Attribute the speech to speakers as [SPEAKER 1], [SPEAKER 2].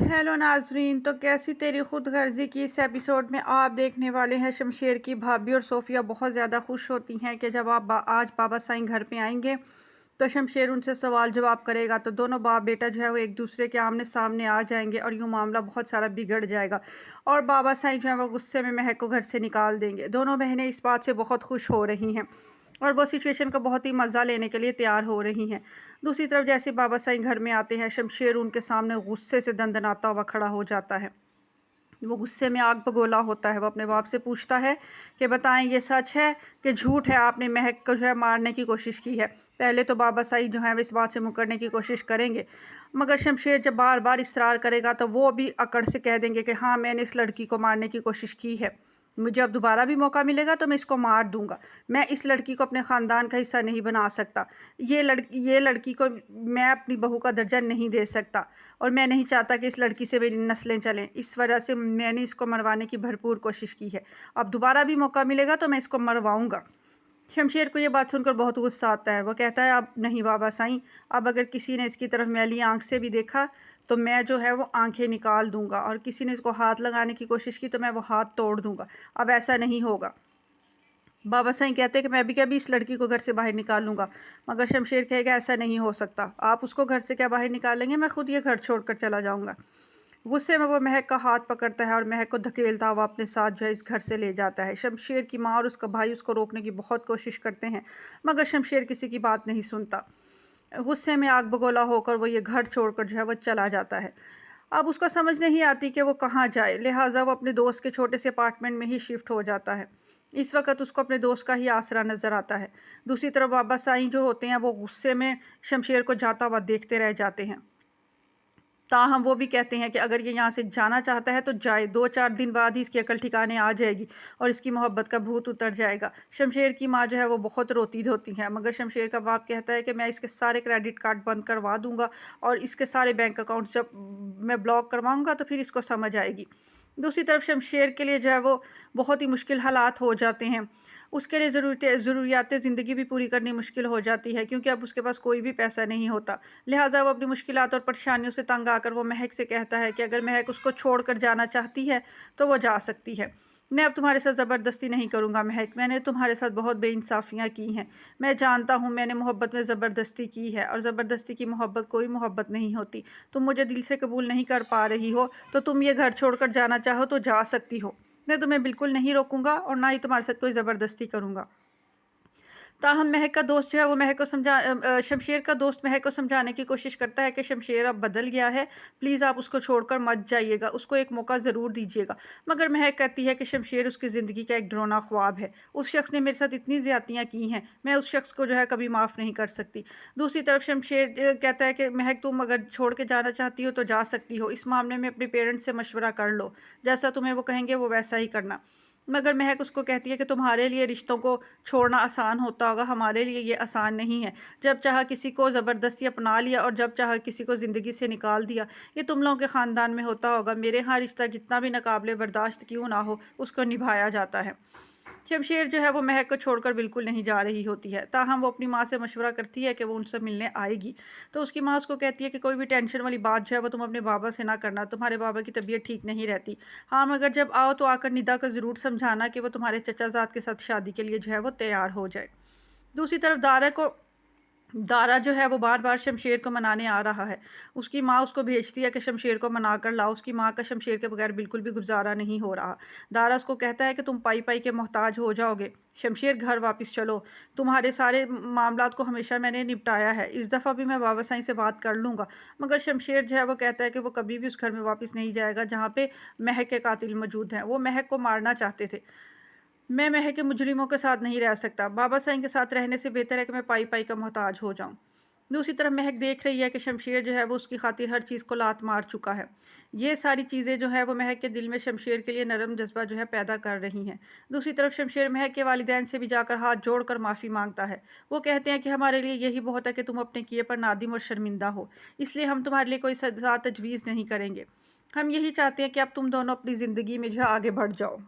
[SPEAKER 1] Hello नाजरीन। तो कैसी तेरी खुद गर्जी की इस एपिसोड में आप देखने वाले हैं शमशेर की भाभी और सोफिया बहुत ज़्यादा खुश होती हैं कि जब आप आज बाबा साईं घर पे आएंगे तो शमशेर उनसे सवाल जवाब करेगा, तो दोनों बाप बेटा जो है वो एक दूसरे के आमने सामने आ जाएंगे और यूँ मामला बहुत सारा बिगड़ जाएगा और बाबा साईं जो है वो गुस्से में महक को घर से निकाल देंगे। दोनों बहनें इस बात से बहुत खुश हो रही हैं और वो सिचुएशन का बहुत ही मज़ा लेने के लिए तैयार हो रही हैं। दूसरी तरफ जैसे बाबा साईं घर में आते हैं, शमशेर उनके सामने गुस्से से दंदनाता हुआ खड़ा हो जाता है। वो गुस्से में आग बगोला होता है। वो अपने बाप से पूछता है कि बताएं ये सच है कि झूठ है, आपने महक को जो है मारने की कोशिश की है। पहले तो बाबा साईं जो है इस बात से मुकरने की कोशिश करेंगे, मगर शमशेर जब बार बार इसरार करेगा तो वो भी अकड़ से कह देंगे कि हाँ, मैंने इस लड़की को मारने की कोशिश की है, मुझे अब दोबारा भी मौका मिलेगा तो मैं इसको मार दूंगा। मैं इस लड़की को अपने ख़ानदान का हिस्सा नहीं बना सकता। ये लड़की को मैं अपनी बहू का दर्जा नहीं दे सकता और मैं नहीं चाहता कि इस लड़की से मेरी नस्लें चलें। इस वजह से मैंने इसको मरवाने की भरपूर कोशिश की है। अब दोबारा भी मौका मिलेगा तो मैं इसको मरवाऊँगा। शमशेर को ये बात सुनकर बहुत गुस्सा आता है। वो कहता है, अब नहीं बाबा साईं, अब अगर किसी ने इसकी तरफ मैली आँख से भी देखा तो मैं जो है वो आंखें निकाल दूंगा, और किसी ने इसको हाथ लगाने की कोशिश की तो मैं वो हाथ तोड़ दूंगा। अब ऐसा नहीं होगा। बाबा साईं कहते हैं कि मैं भी क्या भी इस लड़की को घर से बाहर निकाल लूँगा, मगर शमशेर कहेगा ऐसा नहीं हो सकता। आप उसको घर से क्या बाहर निकालेंगे, मैं खुद ये घर छोड़कर चला जाऊँगा। गुस्से में वो महक का हाथ पकड़ता है और महक को धकेलता हुआ अपने साथ जो है इस घर से ले जाता है। शमशेर की माँ और उसका भाई उसको रोकने की बहुत कोशिश करते हैं, मगर शमशेर किसी की बात नहीं सुनता। गुस्से में आग बगोला होकर वो ये घर छोड़कर जो है वो चला जाता है। अब उसको समझ नहीं आती कि वो कहाँ जाए, लिहाजा वो अपने दोस्त के छोटे से अपार्टमेंट में ही शिफ्ट हो जाता है। इस वक्त उसको अपने दोस्त का ही आसरा नज़र आता है। दूसरी तरफ बाबा साईं जो होते हैं वो गुस्से में शमशेर को जाता हुआ देखते रह जाते हैं। ताहम वो भी कहते हैं कि अगर ये यहाँ से जाना चाहता है तो जाए, 2-4 दिन बाद ही इसकी अकल ठिकाने आ जाएगी और इसकी मोहब्बत का भूत उतर जाएगा। शमशेर की माँ जो है वो बहुत रोती धोती है, मगर शमशेर का बाप कहता है कि मैं इसके सारे क्रेडिट कार्ड बंद करवा दूँगा और इसके सारे बैंक अकाउंट जब मैं ब्लॉक करवाऊँगा तो फिर इसको समझ आएगी। दूसरी तरफ शमशेर के लिए जो है वो बहुत ही मुश्किल हालात हो जाते हैं। उसके लिए ज़रूरियात ज़िंदगी भी पूरी करनी मुश्किल हो जाती है, क्योंकि अब उसके पास कोई भी पैसा नहीं होता। लिहाजा वो अपनी मुश्किलात और परेशानियों से तंग आकर वो महक से कहता है कि अगर महक उसको छोड़कर जाना चाहती है तो वो जा सकती है। मैं अब तुम्हारे साथ ज़बरदस्ती नहीं करूँगा महक, मैंने तुम्हारे साथ बहुत बेइंसाफ़ियाँ की हैं। मैं जानता हूँ मैंने मोहब्बत में ज़बरदस्ती की है और ज़बरदस्ती की मोहब्बत कोई मोहब्बत नहीं होती। तुम मुझे दिल से कबूल नहीं कर पा रही हो तो तुम ये घर छोड़कर जाना चाहो तो जा सकती हो। मैं तुम्हें बिल्कुल नहीं रोकूंगा और ना ही तुम्हारे साथ कोई ज़बरदस्ती करूँगा। ताहम महक का दोस्त जो है वो महक को शमशेर का दोस्त महक को समझाने की कोशिश करता है कि शमशेर अब बदल गया है, प्लीज़ आप उसको छोड़कर मत जाइएगा, उसको एक मौका ज़रूर दीजिएगा। मगर महक कहती है कि शमशेर उसकी ज़िंदगी का एक डरावना ख्वाब है। उस शख्स ने मेरे साथ इतनी ज़्यादतियाँ की हैं, मैं उस शख्स को जो है कभी माफ़ नहीं कर सकती। दूसरी तरफ शमशेर कहता है कि महक तुम अगर छोड़ के जाना चाहती हो तो जा सकती हो, इस मामले में अपने पेरेंट्स से मशवरा कर लो, जैसा तुम्हें वो कहेंगे वो वैसा ही करना। मगर महक उसको कहती है कि तुम्हारे लिए रिश्तों को छोड़ना आसान होता होगा, हमारे लिए ये आसान नहीं है। जब चाहा किसी को ज़बरदस्ती अपना लिया और जब चाहा किसी को ज़िंदगी से निकाल दिया। ये तुम लोगों के ख़ानदान में होता होगा। मेरे यहाँ रिश्ता कितना भी नाकाबिले बर्दाश्त क्यों ना हो, उसको निभाया जाता है। शमशेर जो है वो महक को छोड़कर बिल्कुल नहीं जा रही होती है। ताहम वो अपनी माँ से मशवरा करती है कि वो उनसे मिलने आएगी, तो उसकी माँ उसको कहती है कि कोई भी टेंशन वाली बात जो है वो तुम अपने बाबा से ना करना, तुम्हारे बाबा की तबीयत ठीक नहीं रहती। हाँ, मगर जब आओ तो आकर निदा को ज़रूर समझाना कि वो तुम्हारे चचाजाद के साथ शादी के लिए जो है वो तैयार हो जाए। दूसरी तरफ दारा जो है वो बार बार शमशेर को मनाने आ रहा है। उसकी माँ उसको भेजती है कि शमशेर को मना कर लाओ। उसकी माँ का शमशेर के बगैर बिल्कुल भी गुजारा नहीं हो रहा। दारा उसको कहता है कि तुम पाई पाई के मोहताज हो जाओगे, शमशेर घर वापस चलो, तुम्हारे सारे मामलात को हमेशा मैंने निपटाया है, इस दफ़ा भी मैं बाबा साईं से बात कर लूँगा। मगर शमशेर जो है वो कहता है कि वो कभी भी उस घर में वापस नहीं जाएगा जहाँ पे महक के कातिल मौजूद हैं। वो महक को मारना चाहते थे। मैं महक के मुजरिमों के साथ नहीं रह सकता। बाबा साईं के साथ रहने से बेहतर है कि मैं पाई पाई का मोहताज हो जाऊं। दूसरी तरफ महक देख रही है कि शमशेर जो है वो उसकी खातिर हर चीज़ को लात मार चुका है। ये सारी चीज़ें जो है वो महक के दिल में शमशेर के लिए नरम जज्बा जो है पैदा कर रही हैं। दूसरी तरफ शमशेर महक के वालिदैन से भी जाकर हाथ जोड़कर माफ़ी मांगता है। वो कहते हैं कि हमारे लिए यही बहुत है कि तुम अपने किए पर नादिम और शर्मिंदा हो, इसलिए हम तुम्हारे लिए कोई सज़ा तजवीज़ नहीं करेंगे। हम यही चाहते हैं कि अब तुम दोनों अपनी ज़िंदगी में जो है आगे बढ़ जाओ।